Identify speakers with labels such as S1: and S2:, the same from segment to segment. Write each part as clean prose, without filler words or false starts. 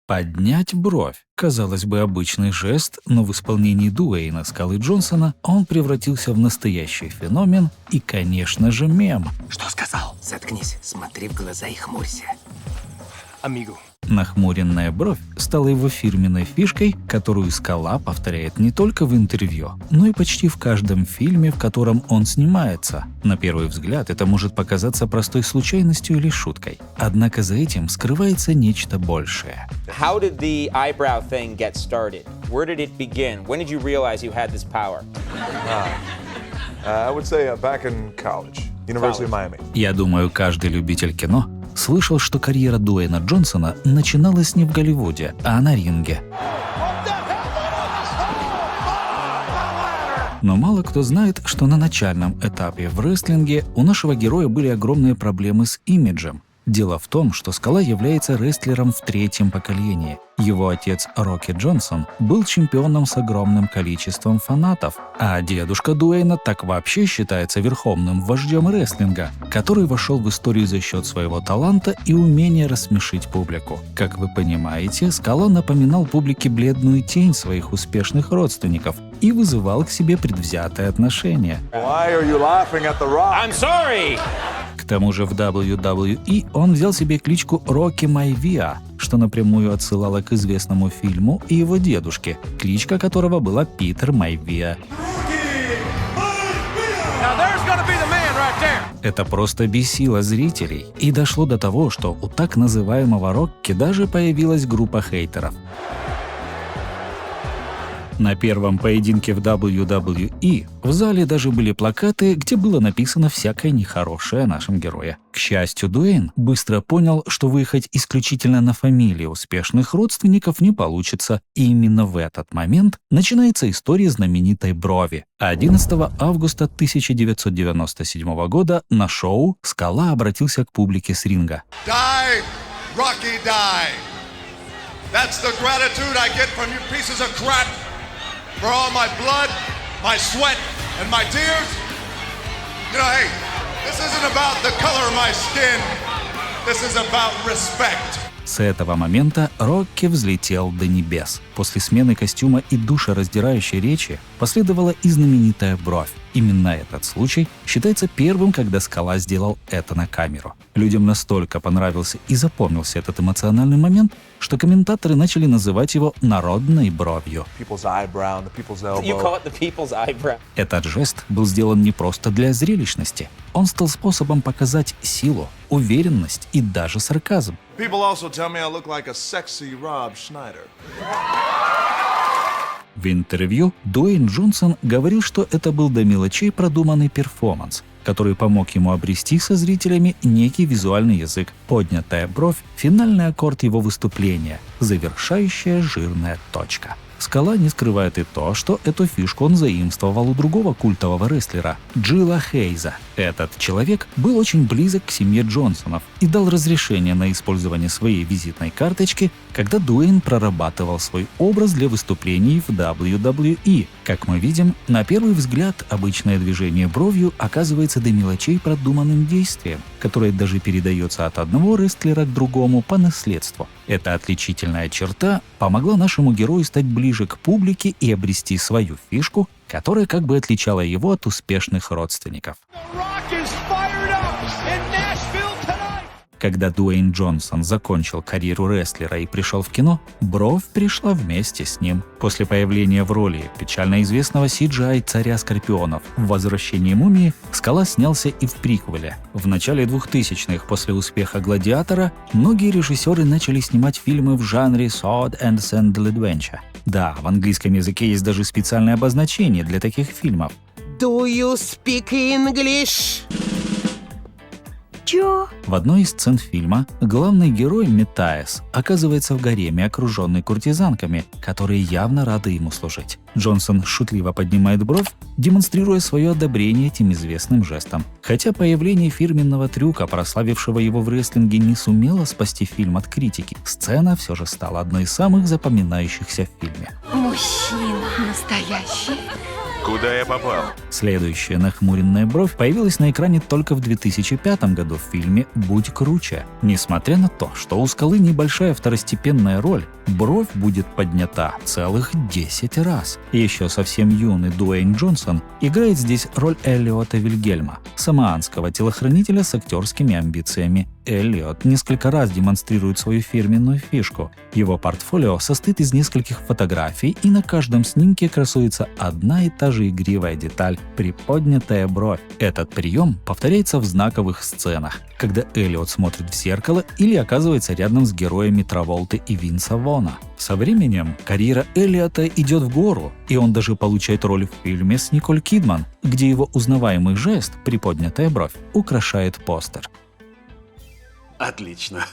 S1: Поднять бровь. Казалось бы, обычный жест, но в исполнении Дуэйна «Скалы» Джонсона он превратился в настоящий феномен и, конечно же, мем.
S2: Что сказал? Заткнись, смотри в глаза и хмурься. Амигу.
S1: Нахмуренная бровь стала его фирменной фишкой, которую Скала повторяет не только в интервью, но и почти в каждом фильме, в котором он снимается. На первый взгляд это может показаться простой случайностью или шуткой. Однако за этим скрывается нечто большее.
S3: How did the eyebrow thing get started? Where did it begin? When did you realize you had this power?
S4: I would say back in college, University of Miami.
S1: Я думаю, каждый любитель кино слышал, что карьера Дуэйна Джонсона начиналась не в Голливуде, а на ринге. Но мало кто знает, что на начальном этапе в рестлинге у нашего героя были огромные проблемы с имиджем. Дело в том, что Скала является рестлером в третьем поколении. Его отец Рокки Джонсон был чемпионом с огромным количеством фанатов, а дедушка Дуэйна так вообще считается верховным вождем рестлинга, который вошел в историю за счет своего таланта и умения рассмешить публику. Как вы понимаете, Скала напоминал публике бледную тень своих успешных родственников и вызывал к себе предвзятое отношение.
S4: Why are you laughing at the Rock?
S3: I'm sorry!
S1: К тому же в WWE он взял себе кличку Рокки Майвиа, что напрямую отсылало к известному фильму и его дедушке, кличка которого была Питер Майвиа. Это просто бесило зрителей, и дошло до того, что у так называемого Рокки даже появилась группа хейтеров. На первом поединке в WWE в зале даже были плакаты, где было написано всякое нехорошее о нашем герое. К счастью, Дуэйн быстро понял, что выехать исключительно на фамилии успешных родственников не получится, и именно в этот момент начинается история знаменитой брови. 11 августа 1997 года на шоу Скала обратился к публике с ринга.
S5: Die, Rocky, die. That's the gratitude I get from you pieces of crap. For all my blood, my sweat, and my tears. You know, hey, this isn't about the color of my skin. This is about respect.
S1: С этого момента Рокки взлетел до небес. После смены костюма и душераздирающей речи последовала и знаменитая бровь. Именно этот случай считается первым, когда Скала сделал это на камеру. Людям настолько понравился и запомнился этот эмоциональный момент, что комментаторы начали называть его «народной бровью».
S4: People's eyebrow and the people's elbow.
S3: You call it the people's eyebrow.
S1: Этот жест был сделан не просто для зрелищности. Он стал способом показать силу, уверенность и даже сарказм.
S5: People also tell me I look like a sexy Rob Schneider.
S1: В интервью Дуэйн Джонсон говорил, что это был до мелочей продуманный перформанс, который помог ему обрести со зрителями некий визуальный язык. Поднятая бровь – финальный аккорд его выступления, завершающая жирная точка. Скала не скрывает и то, что эту фишку он заимствовал у другого культового рестлера – Джилла Хейза. Этот человек был очень близок к семье Джонсонов и дал разрешение на использование своей визитной карточки, когда Дуэйн прорабатывал свой образ для выступлений в WWE. Как мы видим, на первый взгляд обычное движение бровью оказывается до мелочей продуманным действием, которое даже передается от одного рестлера к другому по наследству. Эта отличительная черта помогла нашему герою стать ближе к публике и обрести свою фишку, которая как бы отличала его от успешных родственников. Когда Дуэйн Джонсон закончил карьеру рестлера и пришел в кино, бровь пришла вместе с ним. После появления в роли печально известного CGI царя Скорпионов в «Возвращении мумии» Скала снялся и в приквеле. В начале 2000-х, после успеха «Гладиатора», многие режиссеры начали снимать фильмы в жанре Sword and Sandal Adventure. Да, в английском языке есть даже специальное обозначение для таких фильмов.
S2: Do you speak English?
S6: Чё?
S1: В одной из сцен фильма главный герой Метаес оказывается в гареме, окруженный куртизанками, которые явно рады ему служить. Джонсон шутливо поднимает бровь, демонстрируя свое одобрение этим известным жестом. Хотя появление фирменного трюка, прославившего его в рестлинге, не сумело спасти фильм от критики, сцена все же стала одной из самых запоминающихся в фильме.
S6: Мужчина настоящий. Куда я попал?
S1: Следующая нахмуренная бровь появилась на экране только в 2005 году в фильме «Будь круче». Несмотря на то, что у Скалы небольшая второстепенная роль, бровь будет поднята целых 10 раз. Еще совсем юный Дуэйн Джонсон играет здесь роль Эллиота Вильгельма, самоанского телохранителя с актерскими амбициями. Эллиот несколько раз демонстрирует свою фирменную фишку. Его портфолио состоит из нескольких фотографий, и на каждом снимке красуется одна и та же игривая деталь – приподнятая бровь. Этот прием повторяется в знаковых сценах, когда Эллиот смотрит в зеркало или оказывается рядом с героями Траволты и Винса Вона. Со временем карьера Эллиота идет в гору, и он даже получает роль в фильме с Николь Кидман, где его узнаваемый жест – приподнятая бровь – украшает постер.
S7: Отлично.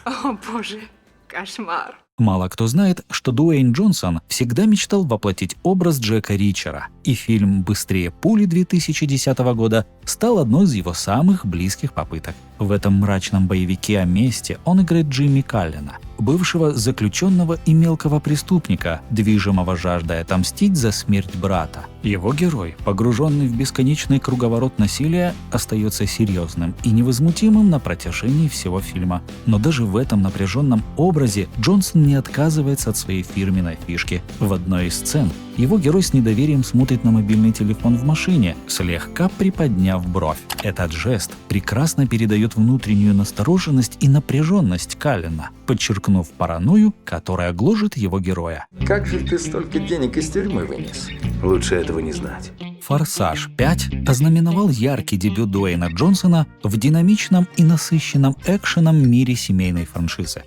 S8: О, боже, кошмар.
S1: Мало кто знает, что Дуэйн Джонсон всегда мечтал воплотить образ Джека Ричера, и фильм «Быстрее пули» 2010 года стал одной из его самых близких попыток. В этом мрачном боевике о мести он играет Джимми Каллена, бывшего заключенного и мелкого преступника, движимого жаждой отомстить за смерть брата. Его герой, погруженный в бесконечный круговорот насилия, остается серьезным и невозмутимым на протяжении всего фильма. Но даже в этом напряженном образе Джонсон не отказывается от своей фирменной фишки. В одной из сцен его герой с недоверием смотрит на мобильный телефон в машине, слегка приподняв бровь. Этот жест прекрасно передает внутреннюю настороженность и напряженность Каллена, подчеркнув паранойю, которая гложет его героя.
S2: Как же ты столько денег из тюрьмы вынес? Лучше этого не знать.
S1: «Форсаж 5» ознаменовал яркий дебют Дуэйна Джонсона в динамичном и насыщенном экшеном мире семейной франшизы.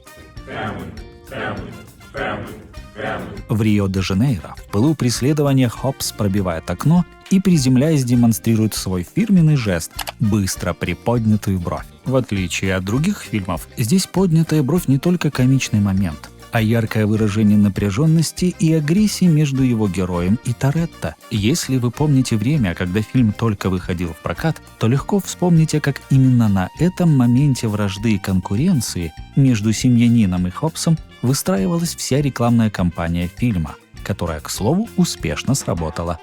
S1: В Рио-де-Жанейро в пылу преследования Хопс пробивает окно и, приземляясь, демонстрирует свой фирменный жест – быстро приподнятую бровь. В отличие от других фильмов, здесь поднятая бровь не только комичный момент, а яркое выражение напряженности и агрессии между его героем и Торетто. Если вы помните время, когда фильм только выходил в прокат, то легко вспомните, как именно на этом моменте вражды и конкуренции между семьянином и Хопсом выстраивалась вся рекламная кампания фильма, которая, к слову, успешно сработала.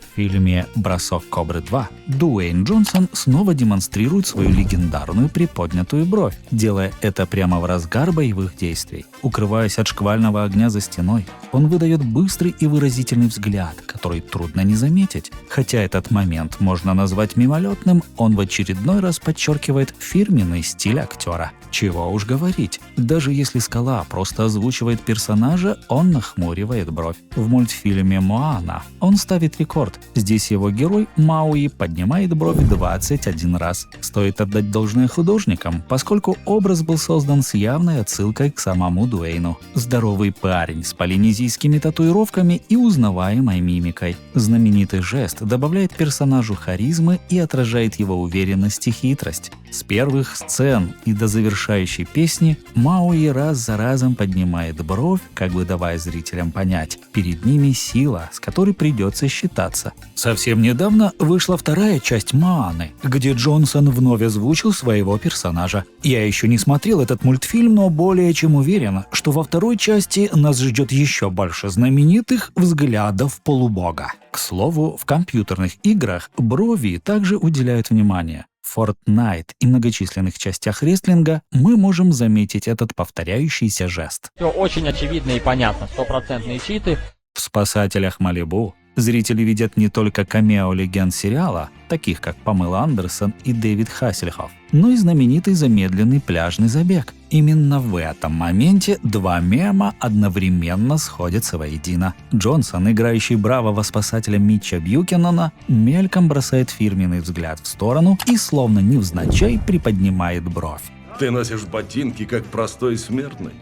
S1: В фильме «Бросок Кобры 2» Дуэйн Джонсон снова демонстрирует свою легендарную приподнятую бровь, делая это прямо в разгар боевых действий. Укрываясь от шквального огня за стеной, он выдает быстрый и выразительный взгляд, который трудно не заметить. Хотя этот момент можно назвать мимолетным, он в очередной раз подчеркивает фирменный стиль актера. Чего уж говорить, даже если Скала просто озвучивает персонажа, он нахмуривает бровь. В мультфильме «Моана» он ставит рекорд. Здесь его герой Мауи поднимает бровь 21 раз. Стоит отдать должное художникам, поскольку образ был создан с явной отсылкой к самому Дуэйну. Здоровый парень с полинезийскими татуировками и узнаваемой мимикой. Знаменитый жест добавляет персонажу харизмы и отражает его уверенность и хитрость. С первых сцен и до завершающей песни Мауи раз за разом поднимает бровь, как бы давая зрителям понять, перед ними сила, с которой придется считаться. Совсем недавно вышла вторая часть «Моаны», где Джонсон вновь озвучил своего персонажа. Я еще не смотрел этот мультфильм, но более чем уверен, что во второй части нас ждет еще больше знаменитых взглядов полубога. К слову, в компьютерных играх брови также уделяют внимание. В Fortnite и многочисленных частях рестлинга мы можем заметить этот повторяющийся жест.
S9: Все очень очевидно и понятно, стопроцентные читы.
S1: В «Спасателях Малибу» зрители видят не только камео легенд сериала, таких как Памела Андерсон и Дэвид Хассельхофф, но и знаменитый замедленный пляжный забег. Именно в этом моменте два мема одновременно сходятся воедино. Джонсон, играющий бравого спасателя Митча Бьюкенена, мельком бросает фирменный взгляд в сторону и словно невзначай приподнимает бровь.
S6: Ты носишь ботинки, как простой смертный.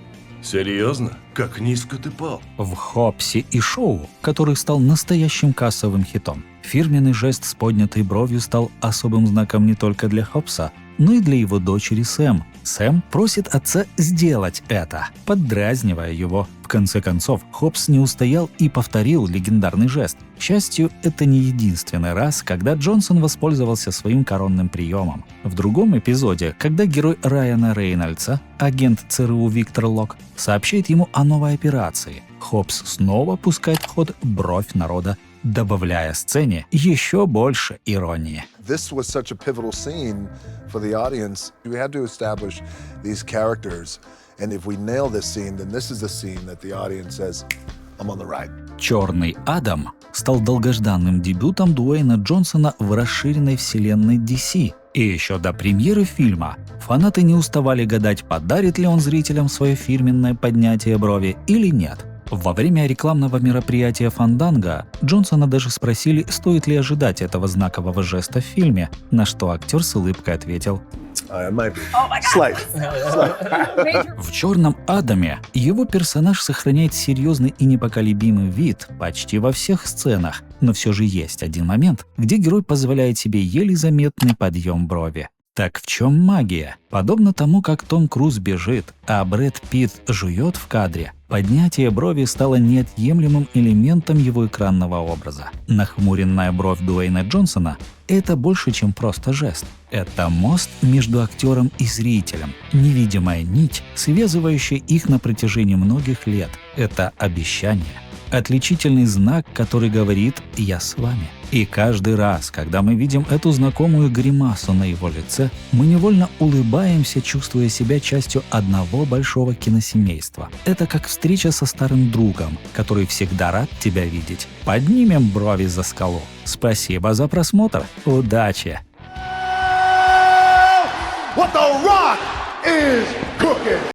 S6: Серьезно? Как низко ты пал?
S1: В «Хопсе» и «Шоу», который стал настоящим кассовым хитом, фирменный жест с поднятой бровью стал особым знаком не только для Хопса, но и для его дочери Сэм, Сэм просит отца сделать это, поддразнивая его. В конце концов, Хопс не устоял и повторил легендарный жест. К счастью, это не единственный раз, когда Джонсон воспользовался своим коронным приемом. В другом эпизоде, когда герой Райана Рейнольдса, агент ЦРУ Виктор Лок, сообщает ему о новой операции, Хопс снова пускает в ход бровь народа, добавляя сцене еще больше иронии.
S7: This was such a pivotal scene for the audience. We had to establish these characters, and if we nail this scene, then this is the scene that the audience says, I'm on the ride.
S1: «Черный Адам» стал долгожданным дебютом Дуэйна Джонсона в расширенной вселенной DC. И еще до премьеры фильма фанаты не уставали гадать, подарит ли он зрителям свое фирменное поднятие брови или нет. Во время рекламного мероприятия «Фанданго» Джонсона даже спросили, стоит ли ожидать этого знакового жеста в фильме, на что актер с улыбкой ответил: В «Черном Адаме» его персонаж сохраняет серьезный и непоколебимый вид почти во всех сценах, но все же есть один момент, где герой позволяет себе еле заметный подъем брови. Так в чем магия? Подобно тому, как Том Круз бежит, а Брэд Питт жует в кадре, поднятие брови стало неотъемлемым элементом его экранного образа. Нахмуренная бровь Дуэйна Джонсона — это больше, чем просто жест. Это мост между актером и зрителем, невидимая нить, связывающая их на протяжении многих лет. Это обещание. Отличительный знак, который говорит «я с вами». И каждый раз, когда мы видим эту знакомую гримасу на его лице, мы невольно улыбаемся, чувствуя себя частью одного большого киносемейства. Это как встреча со старым другом, который всегда рад тебя видеть. Поднимем брови за скалу. Спасибо за просмотр. Удачи!
S5: What the Rock is cooking.